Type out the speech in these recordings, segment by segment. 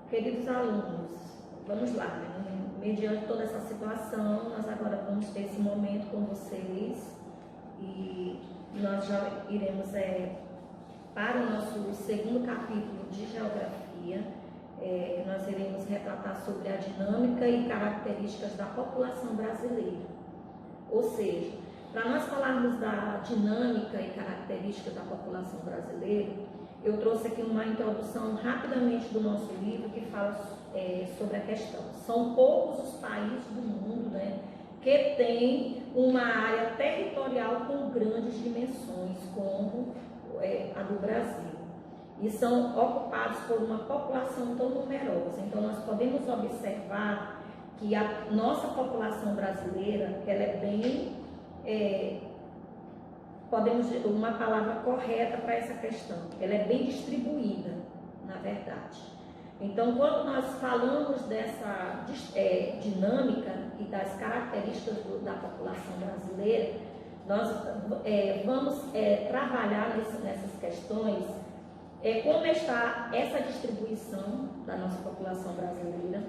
Queridos alunos, vamos lá, né? Mediante toda essa situação, nós agora vamos ter esse momento com vocês e nós já iremos para o nosso segundo capítulo de Geografia, nós iremos retratar sobre a dinâmica e características da população brasileira. Ou seja, para nós falarmos da dinâmica e características da população brasileira, eu trouxe aqui uma introdução rapidamente do nosso livro que fala sobre a questão. São poucos os países do mundo, né, que têm uma área territorial com grandes dimensões, como a do Brasil, e são ocupados por uma população tão numerosa. Então, nós podemos observar que a nossa população brasileira, ela é bem, podemos dizer uma palavra correta para essa questão, ela é bem distribuída, na verdade. Então, quando nós falamos dessa dinâmica e das características da população brasileira, nós vamos trabalhar nessas questões, como está essa distribuição da nossa população brasileira.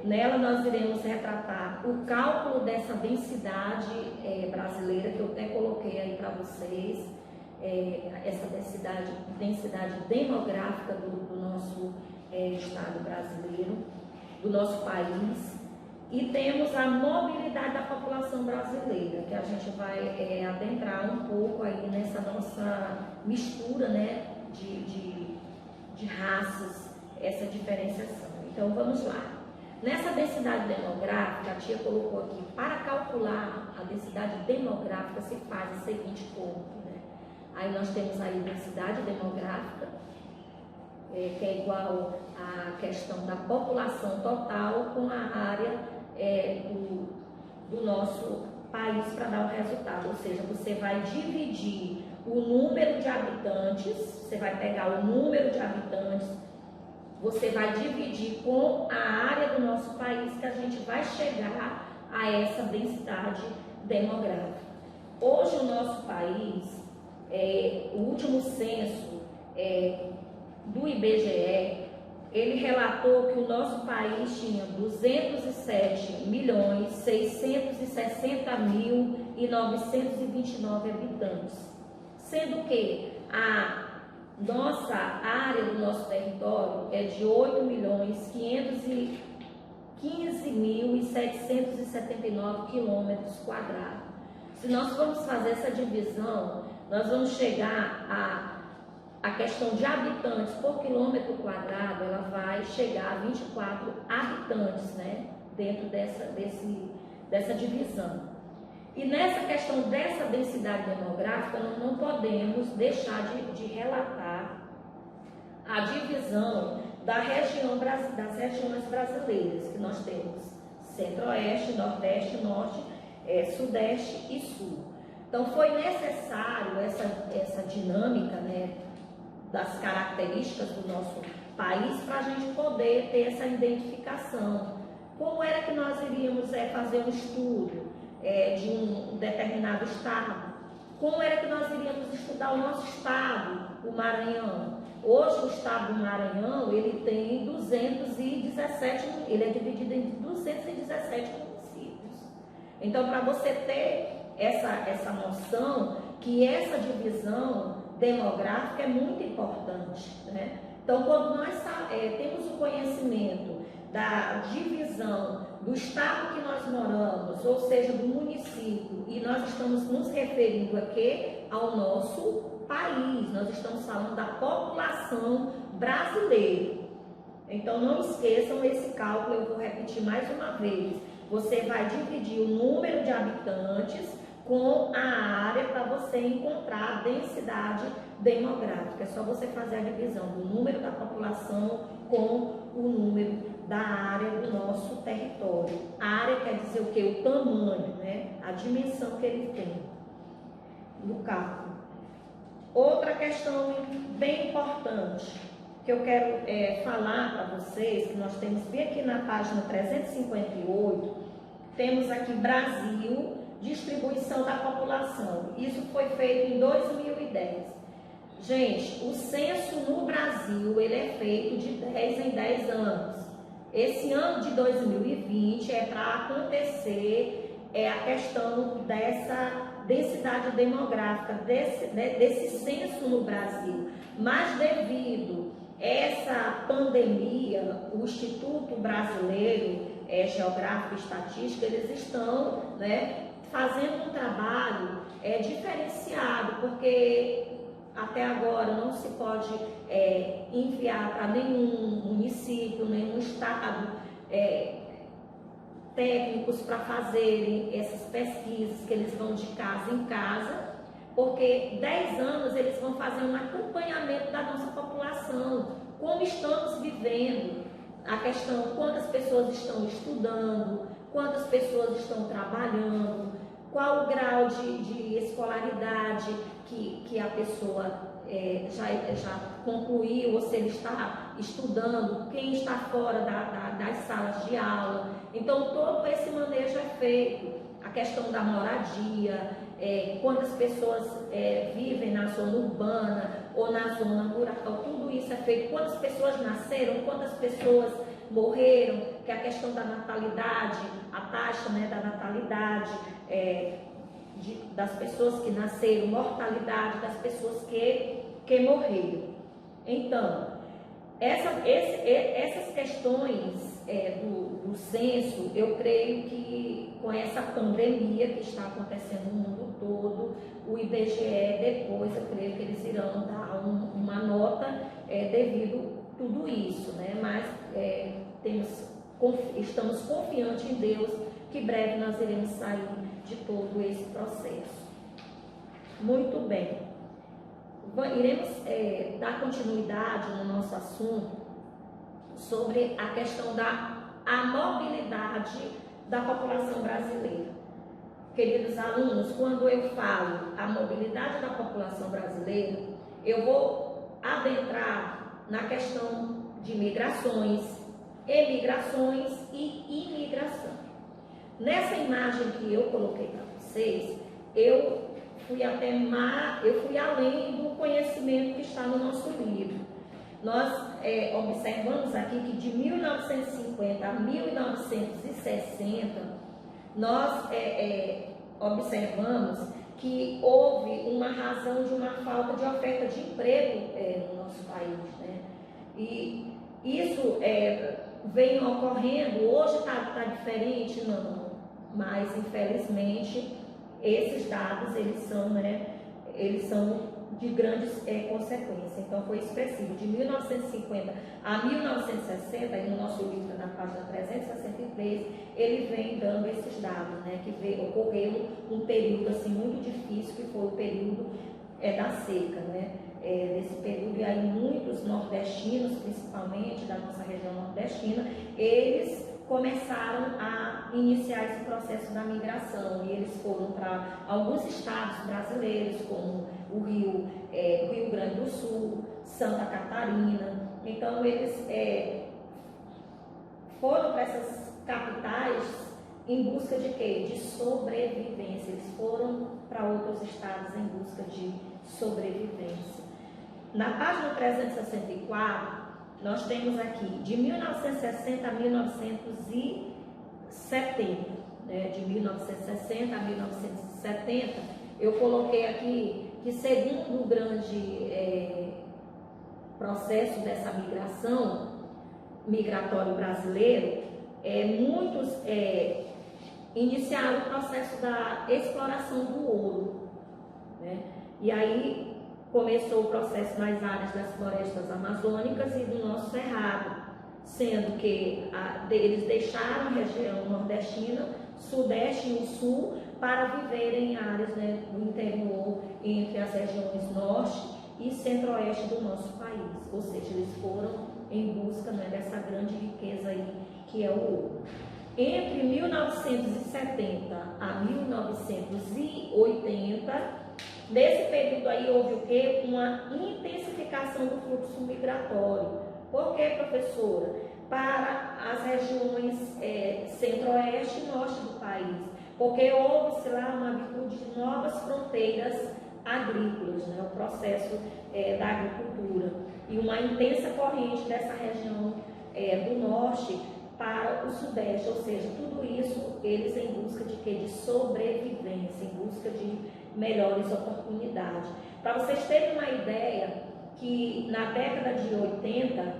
Nela nós iremos retratar o cálculo dessa densidade brasileira, que eu até coloquei aí para vocês, essa densidade demográfica do nosso estado brasileiro, do nosso país. E temos a mobilidade da população brasileira, que a gente vai adentrar um pouco aí nessa nossa mistura, né, de raças, essa diferenciação. Então vamos lá. Nessa densidade demográfica, a tia colocou aqui, para calcular a densidade demográfica se faz o seguinte conta, né? Aí nós temos aí densidade demográfica, que é igual à questão da população total com a área do nosso país para dar o resultado. Ou seja, você vai dividir o número de habitantes, você vai pegar o número de habitantes, você vai dividir com a área do nosso país, que a gente vai chegar a essa densidade demográfica. Hoje o nosso país, o último censo do IBGE, ele relatou que o nosso país tinha 207.660.929 habitantes, sendo que a nossa área do nosso território é de 8.515.779 quilômetros quadrados. Se nós formos fazer essa divisão, nós vamos chegar a questão de habitantes por quilômetro quadrado, ela vai chegar a 24 habitantes, né, dentro dessa divisão. E nessa questão dessa densidade demográfica, nós não podemos deixar de relatar a divisão das regiões brasileiras, que nós temos centro-oeste, nordeste, norte, sudeste e sul. Então foi necessário essa dinâmica, né, das características do nosso país para a gente poder ter essa identificação. Como era que nós iríamos fazer um estudo de um determinado estado? Como era que nós iríamos estudar o nosso estado, o Maranhão? Hoje o estado do Maranhão, ele tem 217, ele é dividido em 217 municípios. Então, para você ter essa noção que essa divisão demográfica é muito importante, né? Então, quando nós temos o conhecimento da divisão do estado que nós moramos, ou seja, do município, e nós estamos nos referindo aqui ao nosso país, nós estamos falando da população brasileira. Então, não esqueçam esse cálculo, eu vou repetir mais uma vez. Você vai dividir o número de habitantes com a área para você encontrar a densidade demográfica. É só você fazer a divisão do número da população com o número da área do nosso território. A área quer dizer o quê? O tamanho, né? A dimensão que ele tem no cálculo. Outra questão bem importante que eu quero falar para vocês, que nós temos bem aqui na página 358, temos aqui Brasil, distribuição da população. Isso foi feito em 2010. Gente, o censo no Brasil, ele é feito de 10 em 10 anos. Esse ano de 2020 é para acontecer a questão dessa densidade demográfica, desse censo no Brasil. Mas devido a essa pandemia, o Instituto Brasileiro Geográfico e Estatística, eles estão, né, fazendo um trabalho diferenciado, porque até agora não se pode enviar para nenhum município, nenhum estado técnicos para fazerem essas pesquisas, que eles vão de casa em casa, porque 10 anos eles vão fazer um acompanhamento da nossa população, como estamos vivendo, a questão quantas pessoas estão estudando, quantas pessoas estão trabalhando, qual o grau de escolaridade que a pessoa já concluiu, ou se ele está estudando, quem está fora das salas de aula. Então, todo esse manejo é feito. A questão da moradia, quantas pessoas vivem na zona urbana ou na zona rural, tudo isso é feito. Quantas pessoas nasceram, quantas pessoas morreram, que é a questão da natalidade, a taxa, né, da natalidade, das pessoas que nasceram, mortalidade das pessoas que morreram. Então, essas questões do censo, eu creio que com essa pandemia que está acontecendo no mundo todo, o IBGE depois, eu creio que eles irão dar uma nota devido a tudo isso, né? Mas estamos confiantes em Deus que breve nós iremos sair de todo esse processo. Muito bem. Iremos dar continuidade no nosso assunto sobre a questão da mobilidade da população brasileira. Queridos alunos, quando eu falo a mobilidade da população brasileira, eu vou adentrar na questão de migrações, emigrações e imigração. Nessa imagem que eu coloquei para vocês, eu fui além do conhecimento que está no nosso livro. Nós observamos aqui que de 1950 a 1960, nós observamos que houve uma razão de uma falta de oferta de emprego no nosso país, né? E isso vem ocorrendo, hoje está diferente, não, mas infelizmente esses dados eles são de grandes consequências. Então foi expressivo. De 1950 a 1960, e no nosso livro na página 363, ele vem dando esses dados, né, que ocorreu um período assim muito difícil, que foi o período da seca, né? Nesse período, e aí muitos nordestinos, principalmente da nossa região nordestina, eles começaram a iniciar esse processo da migração, e eles foram para alguns estados brasileiros, como o Rio Grande do Sul, Santa Catarina. Então eles foram para essas capitais em busca de quê? De sobrevivência. Eles foram para outros estados em busca de sobrevivência. Na página 364, nós temos aqui de 1960 a 1970, né? De 1960 a 1970, eu coloquei aqui que, segundo o grande processo dessa migratório brasileiro, muitos iniciaram o processo da exploração do ouro, né? E aí começou o processo nas áreas das florestas amazônicas e do nosso cerrado, sendo que eles deixaram a região nordestina, sudeste e o sul, para viverem em áreas, né, do interior, entre as regiões norte e centro-oeste do nosso país. Ou seja, eles foram em busca, né, dessa grande riqueza aí, que é o ouro. Entre 1970 a 1980, nesse período aí houve o quê? Uma intensificação do fluxo migratório. Por quê, professora? Para as regiões centro-oeste e norte do país. Porque houve-se lá uma virtude de novas fronteiras agrícolas, né, o processo da agricultura, e uma intensa corrente dessa região do norte para o sudeste, ou seja, tudo isso eles em busca de quê? De sobrevivência, em busca de melhores oportunidades. Para vocês terem uma ideia, que na década de 80,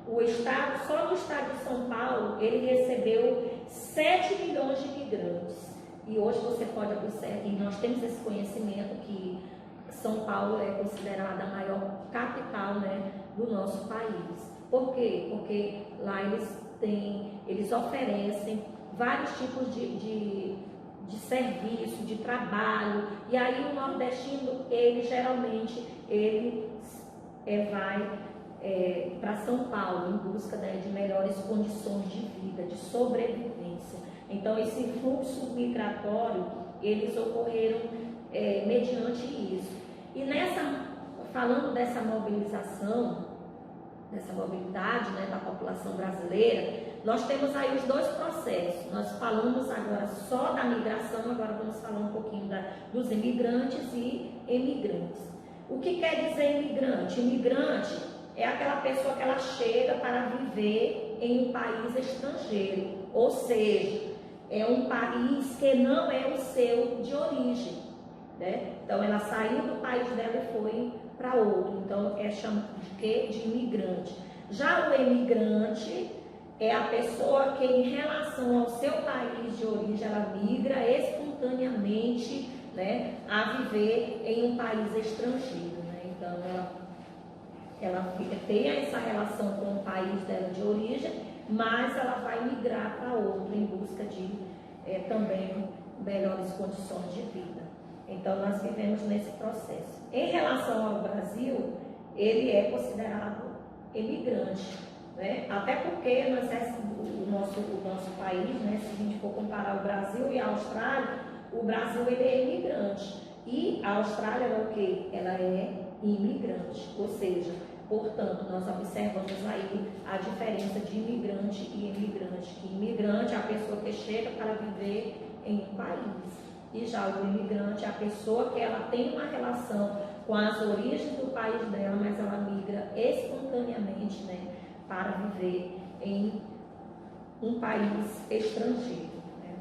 o estado, só no estado de São Paulo, ele recebeu 7 milhões de imigrantes. E hoje você pode observar, e nós temos esse conhecimento que São Paulo é considerada a maior capital, né, do nosso país. Por quê? Porque lá eles oferecem vários tipos de serviço, de trabalho, e aí o nordestino, ele geralmente vai para São Paulo em busca, né, de melhores condições de vida, de sobrevivência. Então esse fluxo migratório, eles ocorreram mediante isso. E falando dessa mobilização, dessa mobilidade, né, da população brasileira, nós temos aí os dois processos. Nós falamos agora só da migração, agora vamos falar um pouquinho dos imigrantes e emigrantes. O que quer dizer imigrante? Imigrante é aquela pessoa que ela chega para viver em um país estrangeiro, ou seja, é um país que não é o seu de origem, né? Então ela saiu do país dela e foi para outro, então é chamado de imigrante. Já o emigrante é a pessoa que, em relação ao seu país de origem, ela migra espontaneamente, né, a viver em um país estrangeiro, né? Então ela tem essa relação com o país dela de origem, mas ela vai migrar para outro em busca de também melhores condições de vida. Então nós vivemos nesse processo. Em relação ao Brasil, ele é considerado imigrante, né? Até porque o nosso país, né, se a gente for comparar o Brasil e a Austrália, o Brasil ele é imigrante e a Austrália é o quê? Ela é imigrante, ou seja, portanto, nós observamos aí a diferença de imigrante e imigrante. Que imigrante é a pessoa que chega para viver em um país. E já o imigrante é a pessoa que ela tem uma relação com as origens do país dela, mas ela migra espontaneamente, né, para viver em um país estrangeiro, né?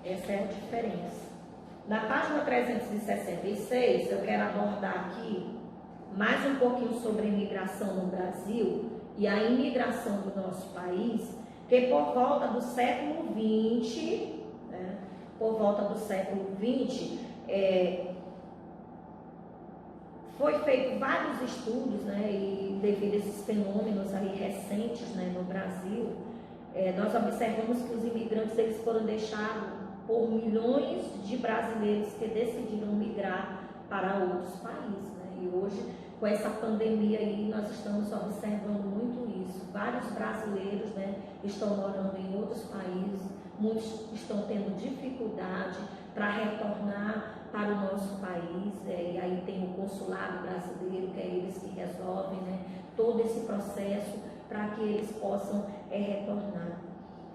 Essa é a diferença. Na página 366, eu quero abordar aqui mais um pouquinho sobre a imigração no Brasil e a imigração do nosso país, que por volta do século XX, né, foi feito vários estudos, né, e devido a esses fenômenos aí recentes, né, no Brasil, nós observamos que os imigrantes eles foram deixados por milhões de brasileiros que decidiram migrar para outros países, né? E hoje, com essa pandemia aí, nós estamos observando muito isso. Vários brasileiros, né, estão morando em outros países, muitos estão tendo dificuldade para retornar para o nosso país, e aí tem o consulado brasileiro, que é eles que resolvem, né, todo esse processo para que eles possam retornar.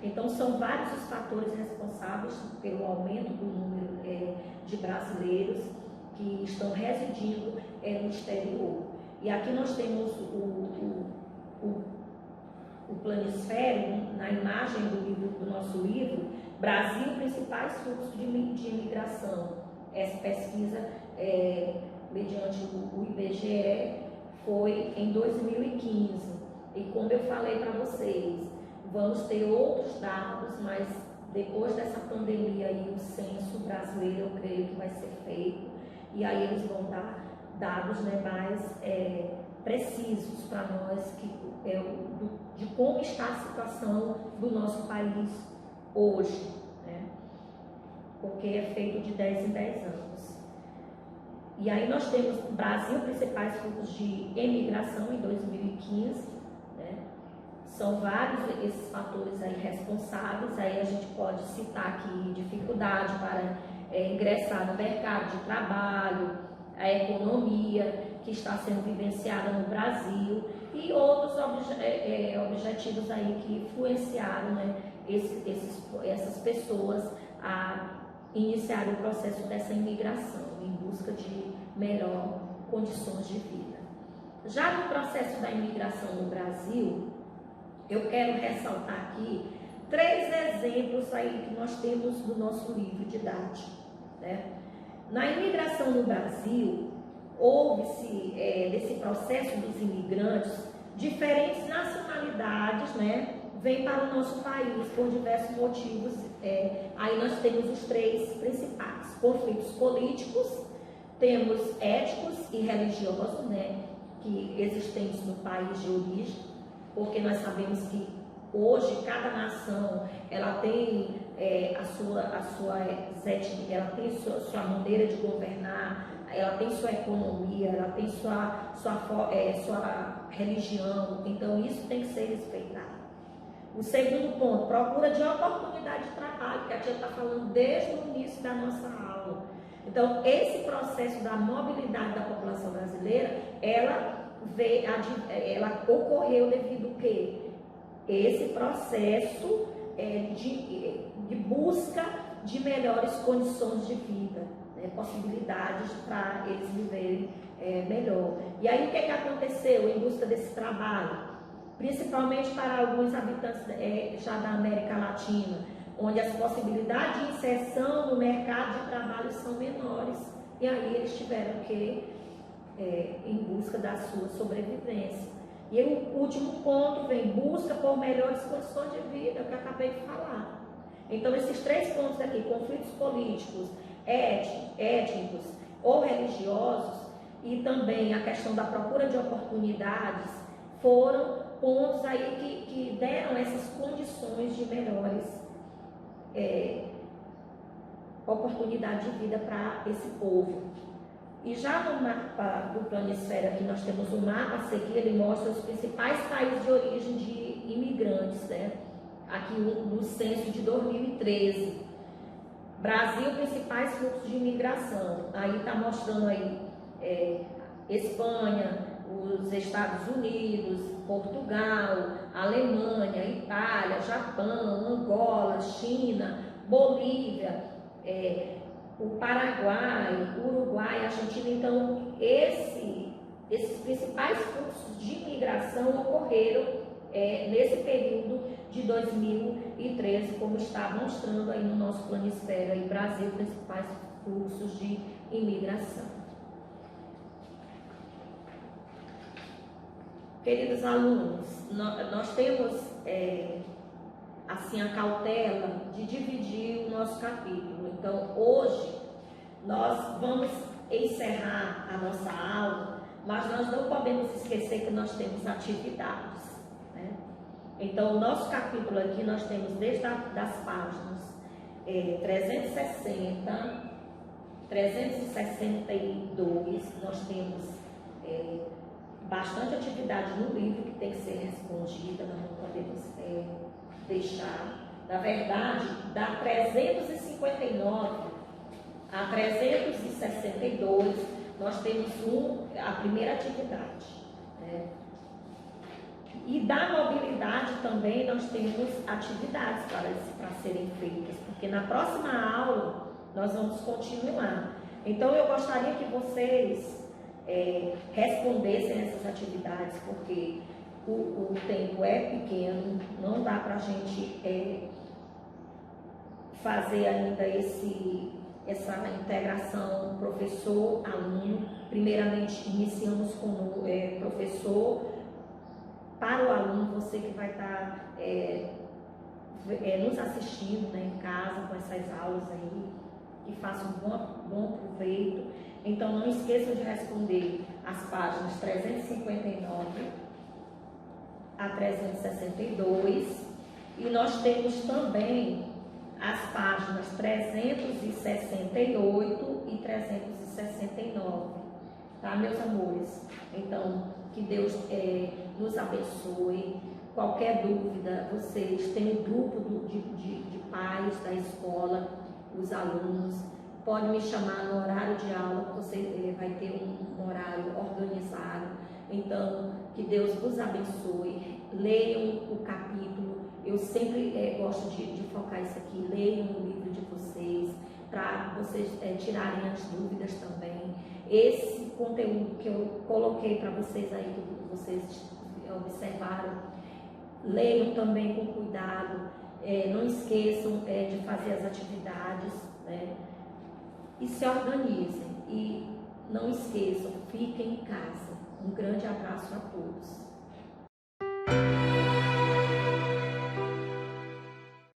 Então são vários os fatores responsáveis pelo aumento do número de brasileiros que estão residindo no exterior. E aqui nós temos o planisfério, na imagem do nosso livro, Brasil, principais fluxos de imigração. Essa pesquisa, mediante o IBGE, foi em 2015. E como eu falei para vocês, vamos ter outros dados, mas depois dessa pandemia aí, o censo brasileiro, eu creio que vai ser feito, e aí eles vão dar dados, né, mais precisos para nós de como está a situação do nosso país hoje, né? Porque é feito de 10 em 10 anos. E aí nós temos Brasil, principais fluxos de emigração em 2015, né? São vários esses fatores aí responsáveis. Aí a gente pode citar aqui dificuldade para ingressar no mercado de trabalho, a economia que está sendo vivenciada no Brasil e outros objetivos aí que influenciaram, né, essas pessoas a iniciar o processo dessa imigração em busca de melhor condições de vida. Já no processo da imigração no Brasil, eu quero ressaltar aqui 3 exemplos aí que nós temos no nosso livro didático, né? Na imigração no Brasil, houve-se, nesse processo dos imigrantes, diferentes nacionalidades, né, vêm para o nosso país por diversos motivos. Aí nós temos os 3 principais: conflitos políticos, temos étnicos e religiosos, né, que existentes no país de origem, porque nós sabemos que hoje cada nação ela tem ela tem sua maneira de governar, ela tem sua economia, ela tem sua religião, então isso tem que ser respeitado. O segundo ponto, procura de oportunidade de trabalho, que a tia está falando desde o início da nossa aula. Então, esse processo da mobilidade da população brasileira, ela ocorreu devido a quê? Esse processo de busca de melhores condições de vida, né, possibilidades para eles viverem melhor. E aí o que aconteceu em busca desse trabalho? Principalmente para alguns habitantes já da América Latina, onde as possibilidades de inserção no mercado de trabalho são menores. E aí eles tiveram que em busca da sua sobrevivência. E o último ponto vem busca por melhores condições de vida, que eu acabei de falar. Então, esses 3 pontos aqui, conflitos políticos, étnicos ou religiosos, e também a questão da procura de oportunidades, foram pontos aí que deram essas condições de melhores oportunidades de vida para esse povo. E já no mapa do Planisfera, aqui nós temos um mapa a seguir, ele mostra os principais países de origem de imigrantes, né? Aqui no censo de 2013. Brasil, principais fluxos de imigração. Aí está mostrando aí Espanha, os Estados Unidos, Portugal, Alemanha, Itália, Japão, Angola, China, Bolívia, o Paraguai, Uruguai, Argentina. Então, esses principais fluxos de imigração ocorreram nesse período de 2013, como está mostrando aí no nosso Planisfera e Brasil, principais fluxos de imigração. Queridos alunos, nós temos assim a cautela de dividir o nosso capítulo. Então, hoje nós vamos encerrar a nossa aula, mas nós não podemos esquecer que nós temos atividades, né? Então, o nosso capítulo aqui nós temos desde das páginas 360, 362, nós temos bastante atividade no livro que tem que ser respondida, nós não podemos deixar. Na verdade, da 359 a 362, nós temos a primeira atividade, né? E da mobilidade também nós temos atividades para serem feitas, porque na próxima aula nós vamos continuar. Então eu gostaria que vocês respondessem essas atividades, porque o tempo é pequeno, não dá para a gente fazer ainda essa integração professor-aluno. Primeiramente, iniciamos com o professor para o aluno, você que vai estar nos assistindo, né, em casa com essas aulas aí, que faça um bom proveito. Então, não esqueçam de responder as páginas 359 a 362, e nós temos também as páginas 368 e 369, tá, meus amores? Então, que Deus nos abençoe. Qualquer dúvida, vocês têm um grupo de pais da escola, os alunos, pode me chamar no horário de aula, você vai ter um horário organizado. Então, que Deus vos abençoe. Leiam o capítulo. Eu sempre gosto de focar isso aqui. Leiam o livro de vocês. para vocês tirarem as dúvidas também. Esse conteúdo que eu coloquei para vocês aí, que vocês observaram, leiam também com cuidado, não esqueçam de fazer as atividades, né? E se organizem. E não esqueçam, fiquem em casa. Um grande abraço a todos.